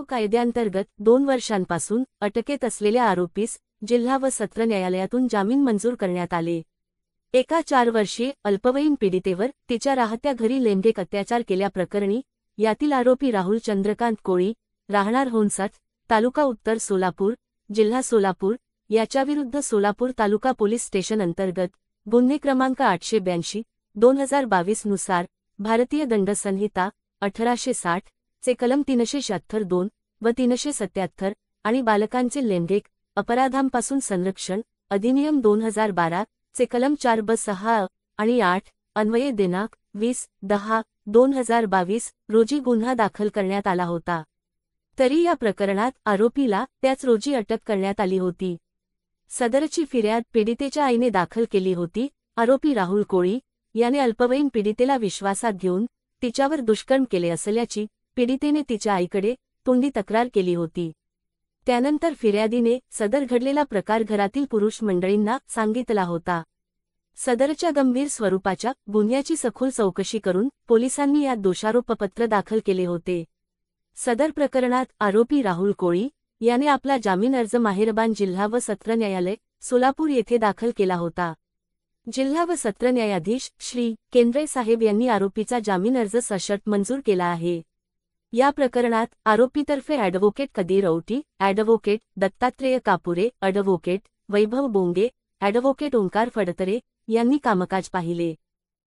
POCSO कायद्याअंतर्गत 2 वर्षांपासून अटकेत असलेल्या आरोपीस जिल्हा व सत्र न्यायालयातून जामीन मंजूर करण्यात आले। एका 4 वर्षीय अल्पवयीन पीडितेवर तिच्या राहत्या घरी लैंगिक अत्याचार केल्याप्रकरणी यातील आरोपी राहुल चंद्रकांत कोळी, राहणार होनसाठ, तालुका उत्तर सोलापूर, जिल्हा सोलापूर याच्याविरुद्ध सोलापूर तालुका पोलीस स्टेशन अंतर्गत गुन्हे क्रमांक 882/2022 नुसार भारतीय दंड संहिता 1860 चे कलम 376(2) व 377 आणि बालकांचे लैंगिक अपराधांपासून संरक्षण अधिनियम 2012 चे कलम 4(ब)(6) आणि 8 अन्वये दिनांक 20/10/2022 रोजी गुन्हा दाखल करण्यात आला होता। तरी या प्रकरणात आरोपीला त्याच रोजी अटक करण्यात आली होती। सदरची फिर्याद पीडितेच्या आईने दाखल केली होती। आरोपी राहुल कोळी याने अल्पवयीन पीडितेला विश्वासात घेऊन तिच्यावर दुष्कर्म केले असल्याची पीडितेने तिच्या आईकडे तोंडी तक्रार केली होती। त्यानंतर फिर्यादीने सदर घडलेला प्रकार घरातील पुरुष मंडळींना सांगितला होता। सदरच्या गंभीर स्वरूपाच्या गुन्ह्याची सखोल चौकशी करून पोलिसांनी यात दोषारोपपत्र दाखल केले होते। सदर प्रकरणात आरोपी राहुल कोळी याने आपला जामीन अर्ज मेहरबान जिल्हा व सत्र न्यायालय सोलापूर येथे दाखल केला होता। जिल्हा व सत्र न्यायाधीश श्री केंद्रे साहेब यांनी आरोपीचा जामीन अर्ज सशर्त मंजूर केला आहे। या प्रकरणात आरोपीतर्फे advocate Kadir Auti, advocate Dattatray Kapure, advocate Vaibhav Bonge, advocate Omkar Phadtare यांनी कामकाज पाहिले।